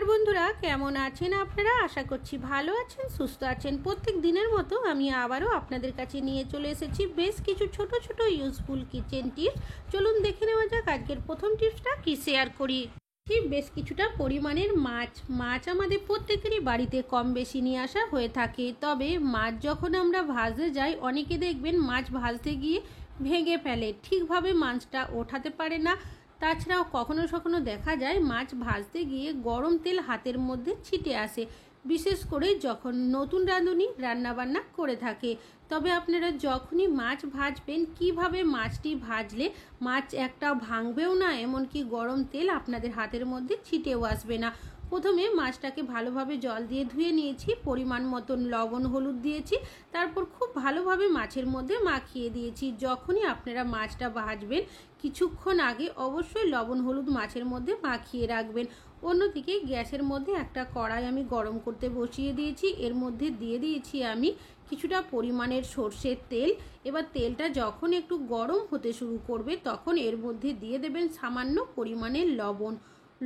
বন্ধুরা কেমন আছেন আপনারা? আশা করছি ভালো আছেন, সুস্থ আছেন। প্রত্যেক দিনের মতো আমি আবারও আপনাদের কাছে নিয়ে চলে এসেছি বেশ কিছু ছোট ছোট ইউজফুল কিচেন টিপস। চলুন দেখে নেওয়া যাক আজকের প্রথম টিপসটা কি শেয়ার করি। বেশ কিছুটা পরিমাণের মাছ আমাদের প্রত্যেকেরই বাড়িতে কম বেশি নিয়ে আসা হয়ে থাকে। তবে মাছ যখন আমরা ভাজতে যাই, অনেকে দেখবেন মাছ ভাজতে গিয়ে ভেঙে ফেলে, ঠিকভাবে মাছটা ওঠাতে পারে না। তাছাড়াও কখনো কখনো দেখা যায় মাছ ভাজতে গিয়ে গরম তেল হাতের মধ্যে ছিটে আসে, বিশেষ করে যখন নতুন রাঁধুনি রান্নাবান্না করে থাকে। তবে আপনারা যখনই মাছ ভাজবেন, কিভাবে মাছটি ভাজলে মাছ একটাও ভাঙবেও না, এমনকি গরম তেল আপনাদের হাতের মধ্যে ছিটেও আসবে না। প্রথমে মাছটাকে ভালোভাবে জল দিয়ে ধুয়ে নিয়েছি, পরিমাণ মতন লবণ হলুদ দিয়েছি, তারপর খুব ভালোভাবে মাছের মধ্যে মাখিয়ে দিয়েছি। যখনই আপনারা মাছটা ভাজবেন কিছুক্ষণ আগে অবশ্যই লবণ হলুদ মাছের মধ্যে মাখিয়ে রাখবেন। অন্যদিকে গ্যাসের মধ্যে একটা কড়াই আমি গরম করতে বসিয়ে দিয়েছি, এর মধ্যে দিয়ে দিয়েছি আমি কিছুটা পরিমাণের সর্ষের তেল। এবার তেলটা যখন একটু গরম হতে শুরু করবে তখন এর মধ্যে দিয়ে দেবেন সামান্য পরিমাণের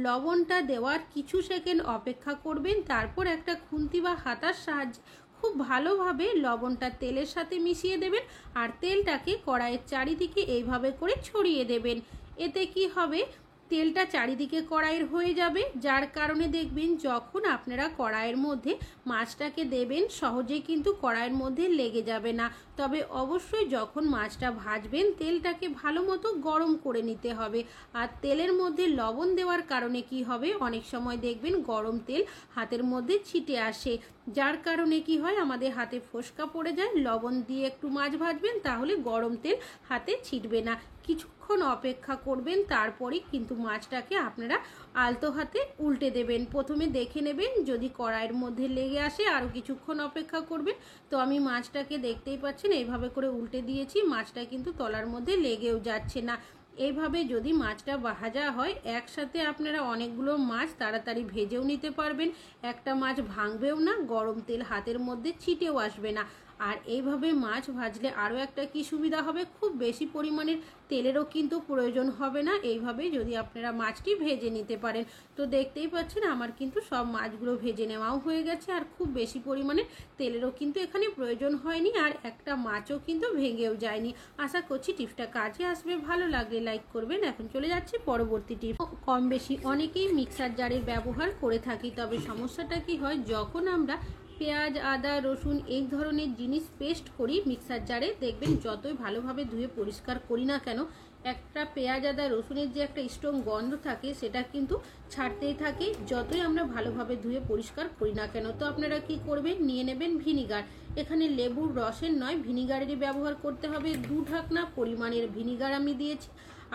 লবণটা দেওয়ার কিছু সেকেন্ড অপেক্ষা করবেন, তারপর একটা খুন্তি বা হাতার সাহায্যে খুব ভালোভাবে লবণটা তেলের সাথে মিশিয়ে দেবেন আর তেলটাকে কড়াইয়ের চারিদিকে এইভাবে করে ছড়িয়ে দেবেন। এতে কি হবে, তেলটা চারিদিকে কড়াইয়ের হয়ে যাবে, যার কারণে দেখবেন যখন আপনারা কড়াইয়ের মধ্যে মাছটাকে দেবেন সহজেই কিন্তু কড়াইয়ের মধ্যে লেগে যাবে না। তবে অবশ্যই যখন মাছটা ভাজবেন তেলটাকে ভালো মতো গরম করে নিতে হবে। আর তেলের মধ্যে লবণ দেওয়ার কারণে কি হবে, অনেক সময় দেখবেন গরম তেল হাতের মধ্যে ছিটে আসে, যার কারণে কি হয় আমাদের হাতে ফোসকা পড়ে যায়। লবণ দিয়ে একটু মাছ ভাজবেন, তাহলে গরম তেল হাতে ছিটবে না। কিছুক্ষণ অপেক্ষা করবেন, তারপরে কিন্তু মাছটাকে আপনারা আলতো হাতে উল্টে দেবেন। প্রথমে দেখে নেবেন যদি কড়াইয়ের মধ্যে লেগে আসে, আরও কিছুক্ষণ অপেক্ষা করবেন। তো আমি মাছটাকে দেখতেই পাচ্ছেন এইভাবে করে উল্টে দিয়েছি, মাছটা কিন্তু তলার মধ্যে লেগেও যাচ্ছে না। এইভাবে যদি মাছটা ভাজা হয় একসাথে আপনারা অনেকগুলো মাছ তাড়াতাড়ি ভেজেও নিতে পারবেন, একটা মাছ ভাঙবেও না, গরম তেল হাতের মধ্যে ছিটেও আসবে না। আর এইভাবে মাছ ভাজলে আরও একটা কি সুবিধা হবে, খুব বেশি পরিমাণের তেলেরও কিন্তু প্রয়োজন হবে না, এইভাবে যদি আপনারা মাছটি ভেজে নিতে পারেন। তো দেখতেই পাচ্ছেন আমার কিন্তু সব মাছগুলো ভেজে নেওয়াও হয়ে গেছে, আর খুব বেশি পরিমাণে তেলেরও কিন্তু এখানে প্রয়োজন হয়নি, আর একটা মাছও কিন্তু ভেঙেও যায়নি। আশা করছি টিপসটা কাজে আসবে, ভালো লাগলে লাইক করবেন। এখন চলে যাচ্ছি পরবর্তী টিপস। কম বেশি অনেকেই মিক্সার জারের ব্যবহার করে থাকি, তবে সমস্যাটা কি হয়, যখন আমরা পেঁয়াজ আদা রসুন এই ধরনের জিনিস পেস্ট করি মিক্সার জারে, দেখবেন যতই ভালোভাবে ধুয়ে পরিষ্কার করি না কেন একটা পেঁয়াজ আদা রসুনের যে একটা স্ট্রং গন্ধ থাকে সেটা কিন্তু ছাড়তেই থাকে, যতই আমরা ভালোভাবে ধুয়ে পরিষ্কার করি না কেন। তো আপনারা কি করবেন, নিয়ে নেবেন ভিনিগার। এখানে লেবুর রসের নয়, ভিনিগারেরই ব্যবহার করতে হবে। 2 ঢাকনা পরিমাণের ভিনিগার আমি দিয়েছি,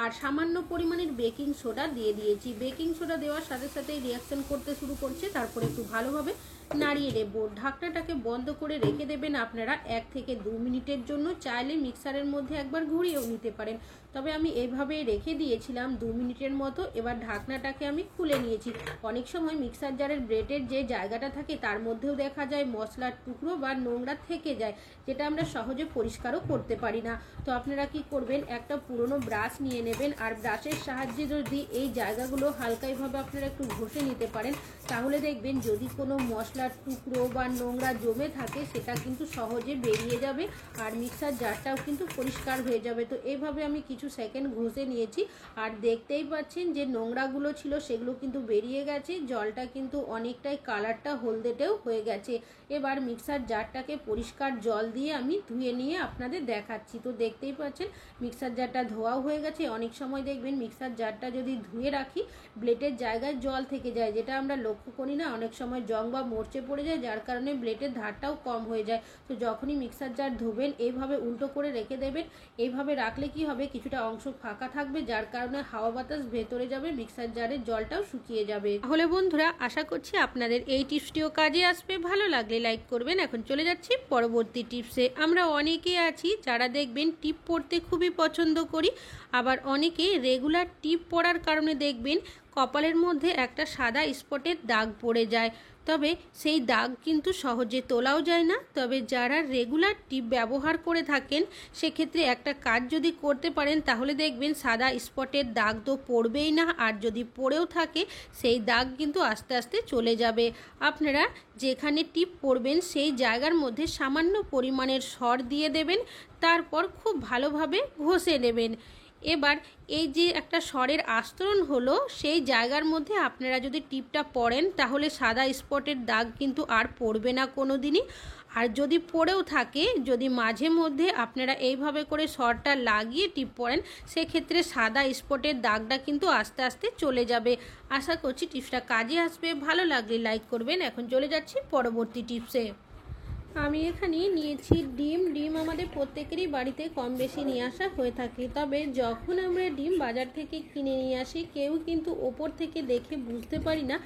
আর সামান্য পরিমাণের বেকিং সোডা দিয়ে দিয়েছি। বেকিং সোডা দেওয়ার সাথে সাথেই রিয়াকশন করতে শুরু করছে, তারপরে একটু ভালোভাবে নাড়িয়ে নেব। ঢাকনাটাকে বন্ধ করে রেখে দেবেন আপনারা 1 থেকে 2 মিনিটের জন্য। চাইলে মিক্সারের মধ্যে একবার ঘুরিয়েও নিতে পারেন, তবে আমি এইভাবে রেখে দিয়েছিলাম 2 মিনিটের মতো। এবার ঢাকনাটাকে আমি খুলে নিয়েছি। অনেক সময় মিক্সার জারের ব্রেডের যে জায়গাটা থাকে তার মধ্যেও দেখা যায় মশলার টুকরো বা নোংরা থেকে যায়, যেটা আমরা সহজে পরিষ্কারও করতে পারি না। তো আপনারা কি করবেন, একটা পুরনো ব্রাশ নিয়ে নেবেন, আর ব্রাশের সাহায্যে যদি এই জায়গাগুলো হালকা এইভাবে আপনারা একটু ঘষে নিতে পারেন, তাহলে দেখবেন যদি কোনো মশলার টুকরো বা নোংরা জমে থাকে সেটা কিন্তু সহজে বেরিয়ে যাবে, আর মিক্সার জারটাও কিন্তু পরিষ্কার হয়ে যাবে। তো এইভাবে আমি কিছু সেকেন্ড ঘষে নিয়েছি, আর দেখতেই পাচ্ছেন যে নোংরাগুলো ছিল সেগুলো কিন্তু বেরিয়ে গেছে, জলটা কিন্তু অনেকটাই কালারটা হলদেটেও হয়ে গেছে। এবার মিক্সার জারটাকে পরিষ্কার জল দিয়ে আমি ধুয়ে নিয়ে আপনাদের দেখাচ্ছি। তো দেখতেই পাচ্ছেন মিক্সার জারটা ধোয়াও হয়ে গেছে। অনেক সময় দেখবেন মিক্সার জারটা যদি ধুয়ে রাখি ব্লেডের জায়গায় জল থেকে যায়, যেটা আমরা লক্ষ্য করি না, অনেক সময় জং বা মরচে পড়ে যায়, যার কারণে ব্লেডের ধারটাও কম হয়ে যায়। তো যখনই মিক্সার জার ধোবেন এইভাবে উল্টো করে রেখে দেবেন। এইভাবে রাখলে কি হবে, কিছুটা অংশ ফাঁকা থাকবে, যার কারণে হাওয়া বাতাস ভেতরে যাবে, মিক্সার জারের জলটাও শুকিয়ে যাবে। তাহলে বন্ধুরা আশা করছি আপনাদের এই টিপসটিও কাজে আসবে, ভালো লাগলে লাইক করবেন। এখন চলে যাচ্ছি পরবর্তী টিপসে। আমরা অনেকে আছি যারা দেখবেন টিপ পড়তে খুবই পছন্দ করি, আবার অনেকে রেগুলার টিপ পড়ার কারণে দেখবেন কপালের মধ্যে একটা সাদা স্পটের দাগ পড়ে যায়। তবে সেই দাগ কিন্তু সহজে তোলাও যায় না। তবে যারা রেগুলার টিপ ব্যবহার করে থাকেন সেক্ষেত্রে একটা কাজ যদি করতে পারেন তাহলে দেখবেন সাদা স্পটের দাগ তো পড়বেই না, আর যদি পড়েও থাকে সেই দাগ কিন্তু আস্তে আস্তে চলে যাবে। আপনারা যেখানে টিপ পরবেন সেই জায়গার মধ্যে সামান্য পরিমাণের সর দিয়ে দেবেন, তারপর খুব ভালোভাবে ঘষে নেবেন। এবার এই যে একটা সরের আস্তরণ হলো সেই জায়গার মধ্যে আপনারা যদি টিপটা পরেন তাহলে সাদা স্পটের দাগ কিন্তু আর পড়বে না কোনো দিনই। আর যদি পড়েও থাকে, যদি মাঝে মধ্যে আপনারা এইভাবে করে সরটা লাগিয়ে টিপ পরেন, সেক্ষেত্রে সাদা স্পটের দাগটা কিন্তু আস্তে আস্তে চলে যাবে। আশা করছি টিপসটা কাজে আসবে। ভালো লাগলে লাইক করবেন। এখন চলে যাচ্ছি পরবর্তী টিপসে। আমি এখানে নিয়েছি ডিম আমাদের প্রত্যেকেরই বাড়িতে কম বেশি নিয়ে আসা হয়ে থাকে। তবে যখন আমরা ডিম বাজার থেকে কিনে নিয়ে আসি কেউ কিন্তু ওপর থেকে দেখে বুঝতে পারি না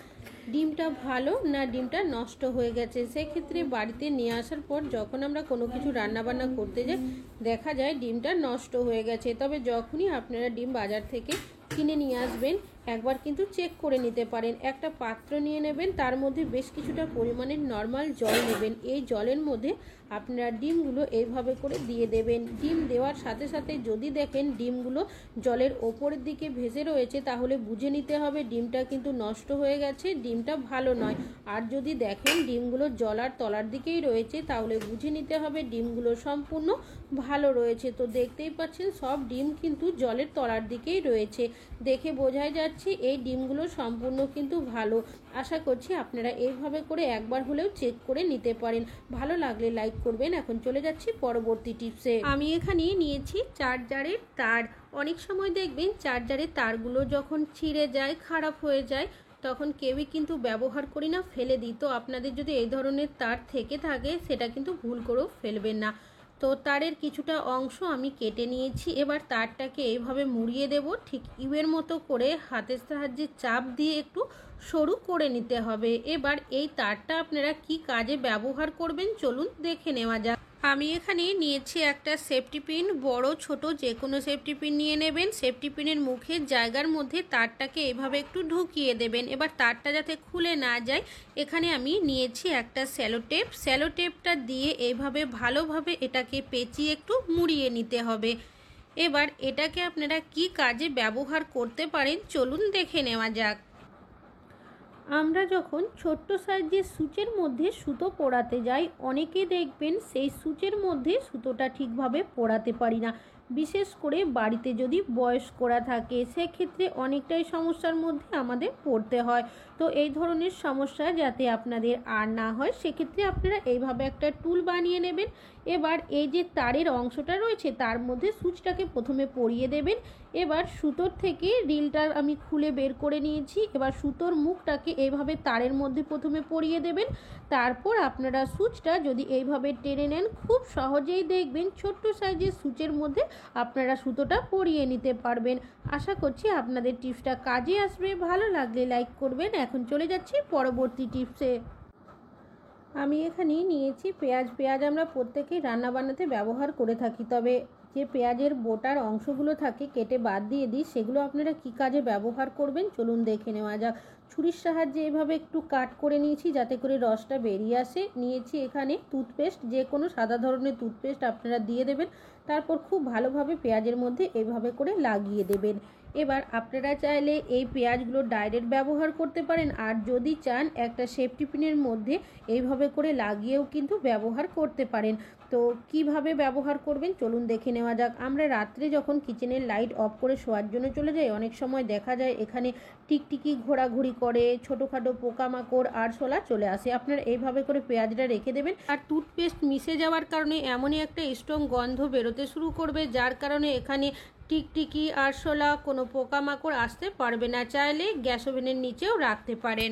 ডিমটা ভালো না ডিমটা নষ্ট হয়ে গেছে। সেক্ষেত্রে বাড়িতে নিয়ে আসার পর যখন আমরা কোনো কিছু রান্নাবান্না করতে যাই দেখা যায় ডিমটা নষ্ট হয়ে গেছে। তবে যখনই আপনারা ডিম বাজার থেকে কিনে নিয়ে আসবেন একবার কিন্তু চেক করে নিতে পারেন। একটা পাত্র নিয়ে নেবেন, তার মধ্যে বেশ কিছুটা পরিমাণের নর্মাল জল নেবেন। এই জলের মধ্যে আপনারা ডিমগুলো এইভাবে করে দিয়ে দেবেন। ডিম দেওয়ার সাথে সাথে যদি দেখেন ডিমগুলো জলের ওপরের দিকে ভেসে রয়েছে তাহলে বুঝে নিতে হবে ডিমটা কিন্তু নষ্ট হয়ে গেছে, ডিমটা ভালো নয়। আর যদি দেখেন ডিমগুলো জলার তলার দিকেই রয়েছে তাহলে বুঝে নিতে হবে ডিমগুলো সম্পূর্ণ ভালো রয়েছে। তো দেখতেই পাচ্ছেন সব ডিম কিন্তু জলের তলার দিকেই রয়েছে, দেখে বোঝাই যাচ্ছে এই ডিমগুলো সম্পূর্ণ কিন্তু ভালো। আশা করছি আপনারা এইভাবে করে একবার হলেও চেক করে নিতে পারেন। ভালো লাগলে লাইক করবেন। এখন চলে যাচ্ছি পরবর্তী টিপসে। আমি এখানে নিয়েছি চার্জারের তার। অনেক সময় দেখবেন চার্জারের তারগুলো যখন ছিঁড়ে যায়, খারাপ হয়ে যায়, তখন কেউই কিন্তু ব্যবহার করি না, ফেলে দিই। তো আপনাদের যদি এই ধরনের তার থেকে থাকে সেটা কিন্তু ভুল করেও ফেলবেন না। তো তারের কিছুটা অংশ আমি কেটে নিয়েছি। এবার তারটাকে এইভাবে মুড়িয়ে দেব, ঠিক ইউয়ের মতো করে হাতের সাহায্যে চাপ দিয়ে একটু সরু করে নিতে হবে। এবার এই তারটা আপনারা কি কাজে ব্যবহার করবেন চলুন দেখে নেওয়া যাক। আমি এখানে নিয়েছি একটা সেফটি পিন, বড় ছোট যে কোনো সেফটি পিন নিয়ে নেবেন। সেফটি পিনের মুখের জায়গার মধ্যে তারটাকে এভাবে একটু ঢুকিয়ে দেবেন। এবার তারটা যাতে খুলে না যায় এখানে আমি নিয়েছি একটা স্যালোটেপ। স্যালোটেপটা দিয়ে এইভাবে ভালোভাবে এটাকে পেঁচিয়ে একটু মুড়িয়ে নিতে হবে। এবার এটাকে আপনারা কি কাজে ব্যবহার করতে পারেন চলুন দেখে নেওয়া যাক। আমরা যখন ছোট্ট সাইজের সূচের মধ্যে সুতো পরাতে যাই অনেকে দেখবেন সেই সূচের মধ্যে সুতোটা ঠিকভাবে পরাতে পারি না। বিশেষ করে বাড়িতে যদি বয়স্করা থাকে সেক্ষেত্রে অনেকটাই সমস্যার মধ্যে আমাদের পড়তে হয়। তো এই ধরনের সমস্যা যাতে আপনাদের আর না হয় সেক্ষেত্রে আপনারা এইভাবে একটা টুল বানিয়ে নেবেন। এবার এই যে তারের অংশটা রয়েছে তার মধ্যে সুচটাকে প্রথমে পরিয়ে দেবেন। এবার সুতোর থেকে রিলটা আমি খুলে বের করে নিয়েছি। এবার সুতোর মুখটাকে এইভাবে তারের মধ্যে প্রথমে পরিয়ে দেবেন। তারপর আপনারা সুচটা যদি এইভাবে টেনে নেন খুব সহজেই দেখবেন ছোট্ট সাইজের সুচের মধ্যে আপনারা সুতোটা পরিয়ে নিতে পারবেন। আশা করছি আপনাদের টিপসটা কাজে আসবে। ভালো লাগলে লাইক করবেন। এখন চলে যাচ্ছি পরবর্তী টিপসে। আমি এখানে নিয়েছি পেঁয়াজ আমরা প্রত্যেকেই রান্না বান্নাতে ব্যবহার করে থাকি। তবে যে পেঁয়াজের বোটার অংশগুলো থাকে কেটে বাদ দিয়ে দিই, সেগুলো আপনারা কি কাজে ব্যবহার করবেন চলুন দেখে নেওয়া যাক। ছুরির সাহায্যে এভাবে একটু কাট করে নিয়েছি যাতে করে রসটা বেরিয়ে আসে। নিয়েছি এখানে টুথপেস্ট, যে কোনো সাদা ধরনের টুথপেস্ট আপনারা দিয়ে দেবেন। তারপর খুব ভালোভাবে পেঁয়াজের মধ্যে এইভাবে করে লাগিয়ে দেবেন। এবার আপনারা চাইলে এই পেঁয়াজগুলো ডাইরেক্ট ব্যবহার করতে পারেন, আর যদি চান একটা সেফটি পিনের মধ্যে এইভাবে করে লাগিয়েও কিন্তু ব্যবহার করতে পারেন। তো কিভাবে ব্যবহার করবেন চলুন দেখে নেওয়া যাক। আমরা রাত্রে যখন কিচেনের লাইট অফ করে শোয়ার জন্য চলে যাই অনেক সময় দেখা যায় এখানে টিকটিকি ঘোরাঘুরি করে, ছোটোখাটো পোকামাকড় আরশোলা চলে আসে। আপনারা এইভাবে করে পেঁয়াজটা রেখে দেবেন। আর টুথপেস্ট মিশে যাওয়ার কারণে এমনই একটা স্ট্রং গন্ধ বেরোতে শুরু করবে যার কারণে এখানে টিকটিকি আরশোলা কোনো পোকামাকড় আসতে পারবে না। চাইলে গ্যাস ওভেনের নিচেও রাখতে পারেন।